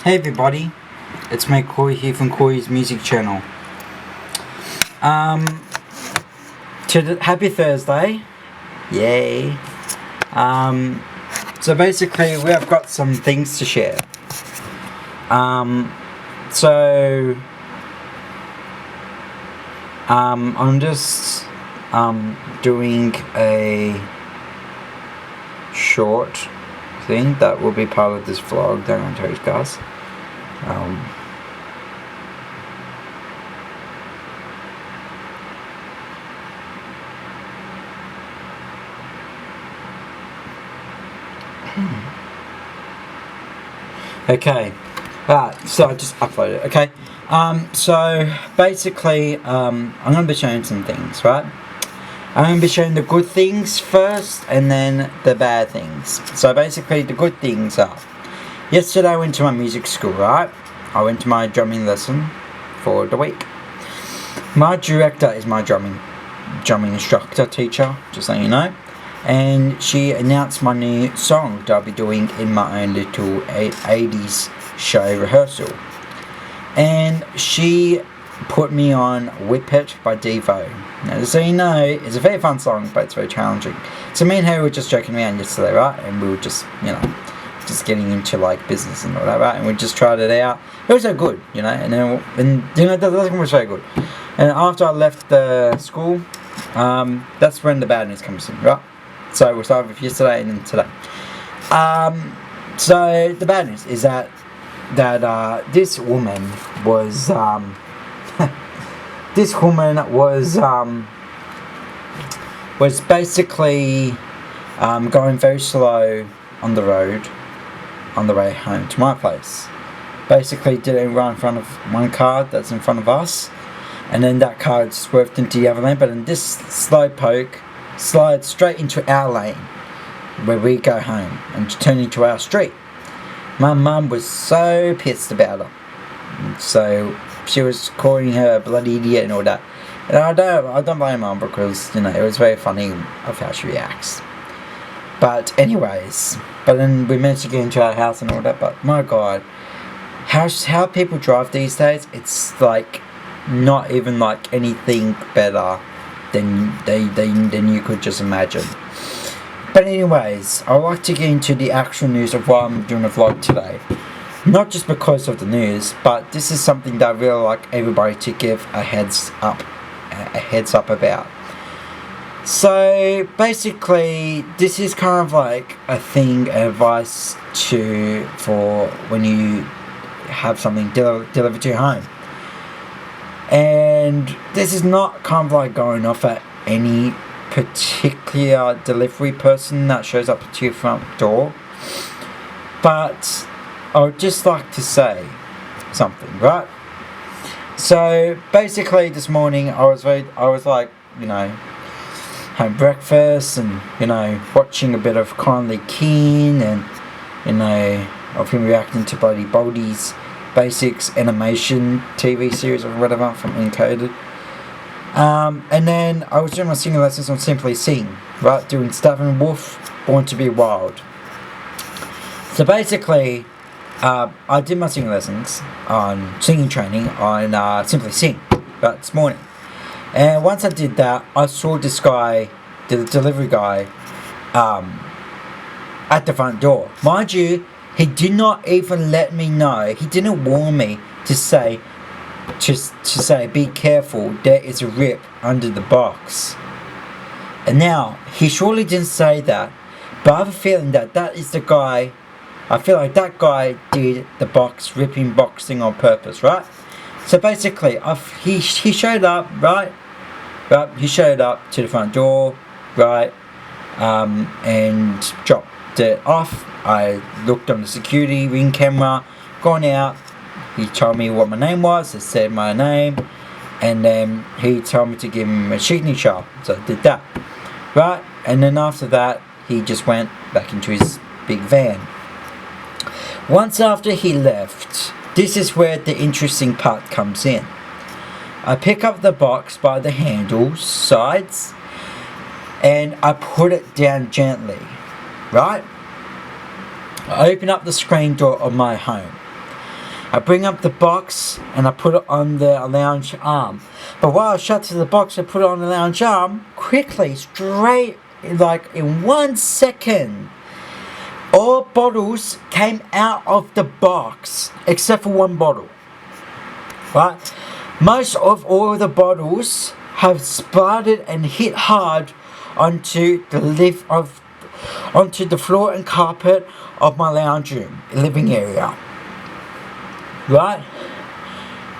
Hey everybody, it's me Corey here from Corey's Music Channel. Happy Thursday, yay. So basically we have got some things to share. I'm just doing a short thing that will be part of this vlog that I'm going to tell you guys. Okay, so I just uploaded it. Okay, so basically, I'm going to be showing some things, right? I'm going to be showing the good things first, and then the bad things. So basically, the good things are, yesterday I went to my music school, right? I went to my drumming lesson for the week. My director is my drumming instructor, teacher, just so you know. And she announced my new song that I'll be doing in my own little 80s show rehearsal. And she put me on Whip It by Devo. Now, just so you know, it's a very fun song, but it's very challenging. So me and her were just joking around yesterday, right? And we were just, just getting into like business and all that, right? And we just tried it out. It was so good, and the song was very good. And after I left the school, that's when the bad news comes in, right? So we'll start with yesterday and then today. So the bad news is that this woman was was basically going very slow on the road on the way home to my place. Basically didn't run in front of one car that's in front of us, and then that car swerved into the other lane, but in this slow poke slide straight into our lane where we go home and turn into our street. My mum was so pissed about her, so she was calling her a bloody idiot and all that. And I don't blame mum, because it was very funny of how she reacts. But anyways, then we managed to get into our house and all that. But my God, how people drive these days, it's like not even like anything better than you could just imagine. But anyways, I'd like to get into the actual news of why I'm doing a vlog today. Not just because of the news, but this is something that I really like everybody to give a heads up about. So basically, this is kind of like a thing, advice for when you have something delivered to your home. And this is not kind of like going off at any particular delivery person that shows up to your front door, but I would just like to say something, right? So basically this morning I was like, having breakfast and watching a bit of Kindly Keen, and of him reacting to bloody Baldi's Basics animation TV series or whatever from Encoded. And then I was doing my singing lessons on Simply Sing, right? Doing Steppenwolf, Born to Be Wild. So basically, I did my singing lessons on singing training on Simply Sing, right, this morning. And once I did that, I saw this guy, the delivery guy, at the front door. Mind you, he did not even let me know. He didn't warn me to say, be careful, there is a rip under the box. And now, he surely didn't say that, but I have a feeling that is the guy. I feel like that guy did the ripping box thing on purpose, right? So basically, he showed up, right? He showed up to the front door, right? And dropped it off. I looked on the security ring camera, gone out. He told me what my name was. I said my name, and then he told me to give him a signature. So I did that, right? And then after that, he just went back into his big van. Once after he left, this is where the interesting part comes in. I pick up the box by the handles, sides, and I put it down gently, right? I open up the screen door of my home. I bring up the box and I put it on the lounge arm. But while I shut to the box, I put it on the lounge arm quickly, straight, like in 1 second. All bottles came out of the box except for one bottle. Right? Most of all the bottles have splattered and hit hard onto the floor and carpet of my lounge room, living area. Right?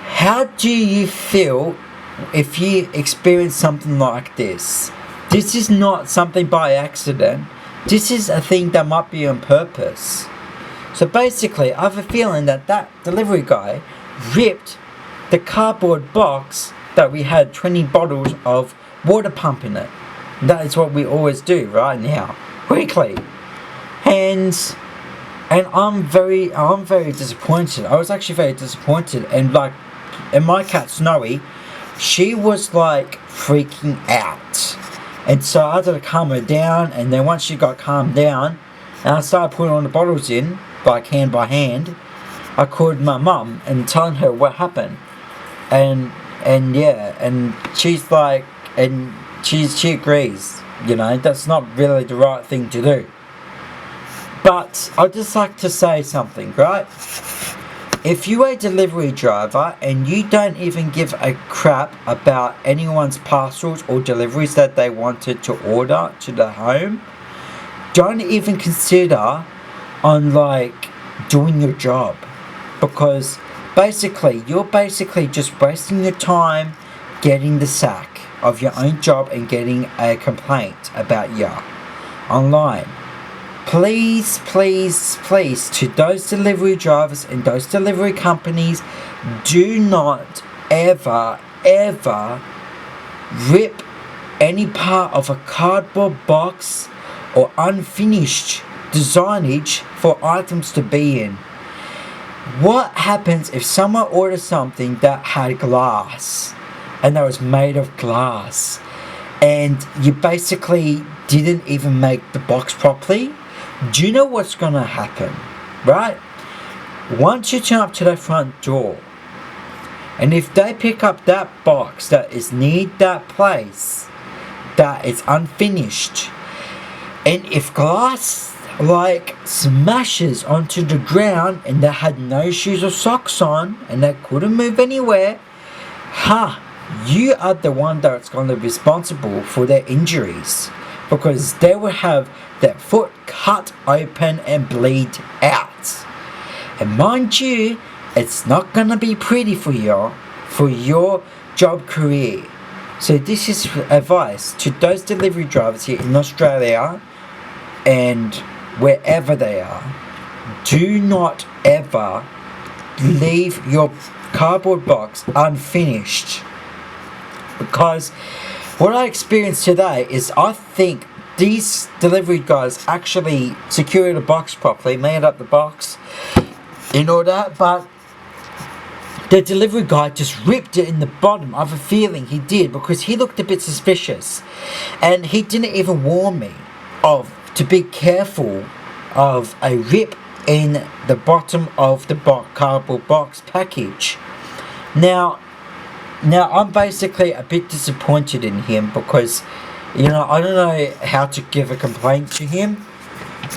How do you feel if you experience something like this? This is not something by accident. This is a thing that might be on purpose. So basically, I have a feeling that delivery guy ripped the cardboard box that we had 20 bottles of water pump in it. That is what we always do right now, weekly. And I'm very disappointed. I was actually very disappointed. And my cat Snowy, she was like freaking out. And so I had to calm her down. And then once she got calmed down, and I started putting all the bottles in, like hand by hand, I called my mum and telling her what happened. And she's like, and she agrees, that's not really the right thing to do. But I'd just like to say something, right? If you're a delivery driver and you don't even give a crap about anyone's parcels or deliveries that they wanted to order to the home, don't even consider on doing your job, because you're just wasting your time getting the sack of your own job and getting a complaint about you online. Please, to those delivery drivers and those delivery companies, do not ever rip any part of a cardboard box or unfinished designage for items to be in. What happens if someone orders something that had glass and that was made of glass and you basically didn't even make the box properly? Do you know what's gonna happen, right? Once you turn up to the front door, and if they pick up that box that is near that place, that is unfinished, and if glass smashes onto the ground and they had no shoes or socks on and they couldn't move anywhere, you are the one that's going to be responsible for their injuries, because they will have their foot cut open and bleed out. And mind you, it's not going to be pretty for your job career. So this is advice to those delivery drivers here in Australia and wherever they are. Do not ever leave your cardboard box unfinished. Because what I experienced today is, I think these delivery guys actually secured the box properly, made up the box in order, but the delivery guy just ripped it in the bottom. I have a feeling he did, because he looked a bit suspicious, and he didn't even warn me to be careful of a rip in the bottom of the cardboard box package. Now I'm basically a bit disappointed in him, because I don't know how to give a complaint to him,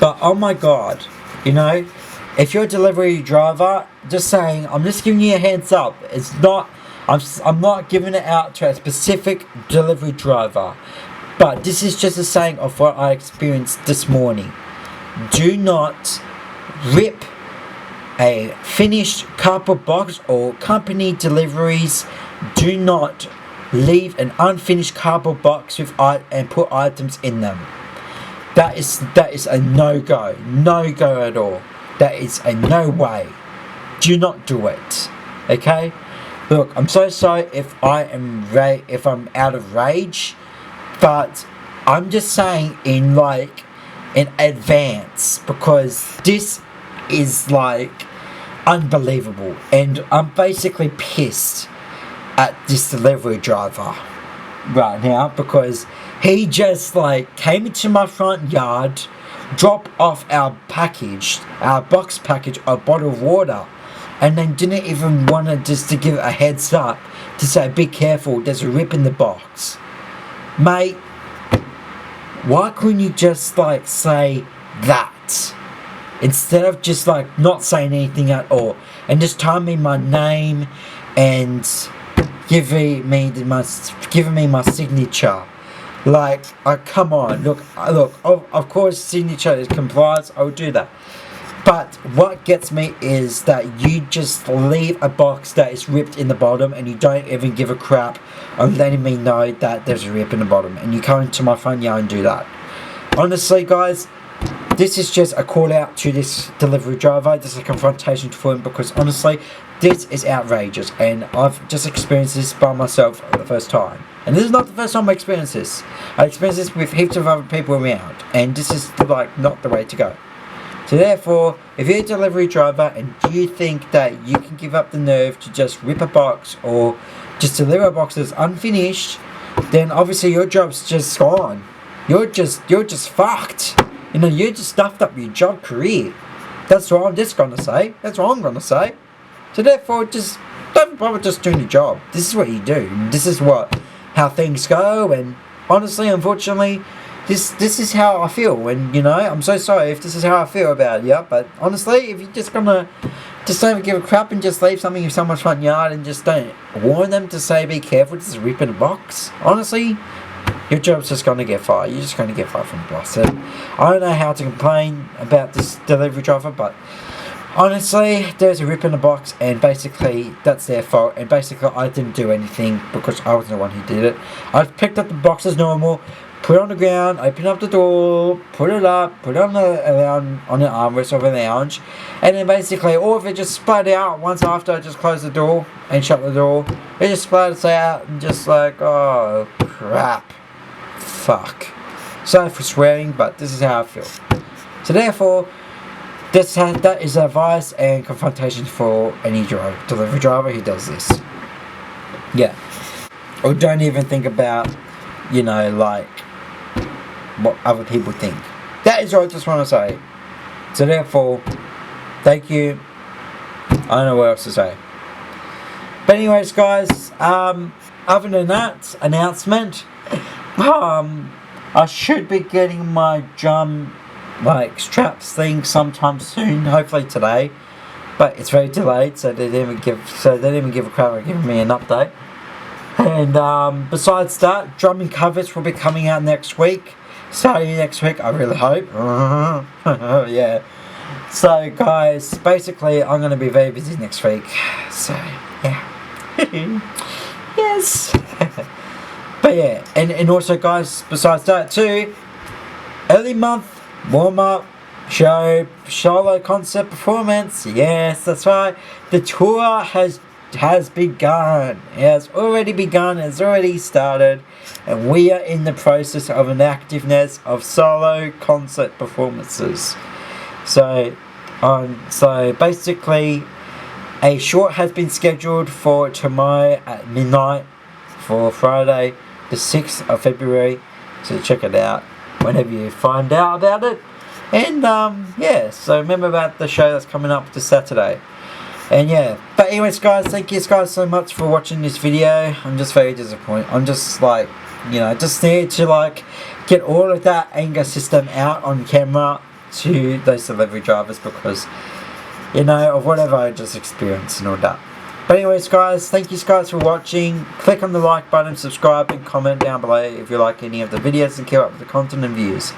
but oh my god, if you're a delivery driver, just saying, I'm just giving you a heads up. It's not, I'm not giving it out to a specific delivery driver, but this is just a saying of what I experienced this morning. Do not rip a finished cardboard box or company deliveries. Do not leave an unfinished cardboard box and put items in them. That is a no-go at all. That is a no way. Do not do it. Okay? Look, I'm so sorry if I'm out of rage, but I'm just saying in advance, because this is unbelievable, and I'm basically pissed at this delivery driver right now, because he just came into my front yard, dropped off our box package, a bottle of water, and then didn't even want to just to give a heads up to say, be careful, there's a rip in the box. Mate, why couldn't you just like say that? Instead of just like not saying anything at all. And just telling me my name and giving me my signature. Like, come on, look, of course signature is compliance, I'll do that. But what gets me is that you just leave a box that is ripped in the bottom and you don't even give a crap on letting me know that there's a rip in the bottom. And you come into my front yard and do that. Honestly, guys, this is just a call out to this delivery driver. This is a confrontation for him because honestly, this is outrageous. And I've just experienced this by myself for the first time. And this is not the first time I experienced this. I experienced this with heaps of other people around. And this is like not the way to go. So therefore, if you're a delivery driver and you think that you can give up the nerve to just rip a box or just deliver a box that's unfinished, then obviously your job's just gone. You're just fucked. You know, you just stuffed up your job career. That's what I'm just gonna say. That's what I'm gonna say. So therefore, just don't bother just doing your job. This is what you do. This is how things go. And honestly, unfortunately, this is how I feel. And you know, I'm so sorry if this is how I feel about you. But honestly, if you're just gonna just don't give a crap and just leave something in someone's front yard and just don't warn them to say be careful, just rip in a box. Honestly, your job's just going to get fired. You're just going to get fired from the boss. So I don't know how to complain about this delivery driver, but honestly, there's a rip in the box, and basically that's their fault. And basically, I didn't do anything because I wasn't the one who did it. I picked up the box as normal, put it on the ground, opened up the door, put it up, put it on the armrest of the lounge, and then basically all of it just splattered out once after I just closed the door and shut the door. It just splattered out and just like, oh crap. Fuck. Sorry for swearing, but this is how I feel. So therefore, that is advice and confrontation for any delivery driver who does this. Yeah. Or don't even think about, you know, like what other people think. That is what I just want to say. So therefore, thank you. I don't know what else to say. But anyways, guys, other than that announcement, I should be getting my drum straps thing sometime soon, hopefully today, but it's very delayed, so they didn't even give a crap about giving me an update. And besides that, drumming covers will be coming out next week, starting next week, I really hope. Yeah. So guys, basically I'm going to be very busy next week, so yeah. Yes. But yeah, and also guys, besides that too, early month warm-up show, solo concert performance. Yes, that's right. The tour has begun. It has already begun. It's already started, and we are in the process of an activeness of solo concert performances. So basically, a short has been scheduled for tomorrow at midnight for Friday, the 6th of February, so check it out whenever you find out about it. And yeah, so remember about the show that's coming up this Saturday. And yeah, but anyways guys, thank you guys so much for watching this video. I'm just very disappointed. I'm just like, you know, just need to like get all of that anger system out on camera to those delivery drivers because, you know, of whatever I just experienced and all that. But anyways guys, thank you guys for watching. Click on the like button, subscribe and comment down below if you like any of the videos and keep up with the content and views.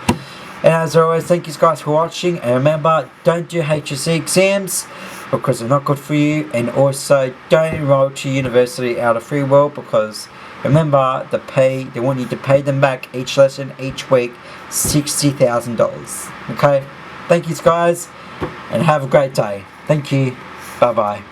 And as always, thank you guys for watching, and remember, don't do HSC exams because they're not good for you, and also don't enroll to university out of free will because remember, they want you to pay them back each lesson each week $60,000. Okay, thank you guys and have a great day. Thank you. Bye bye.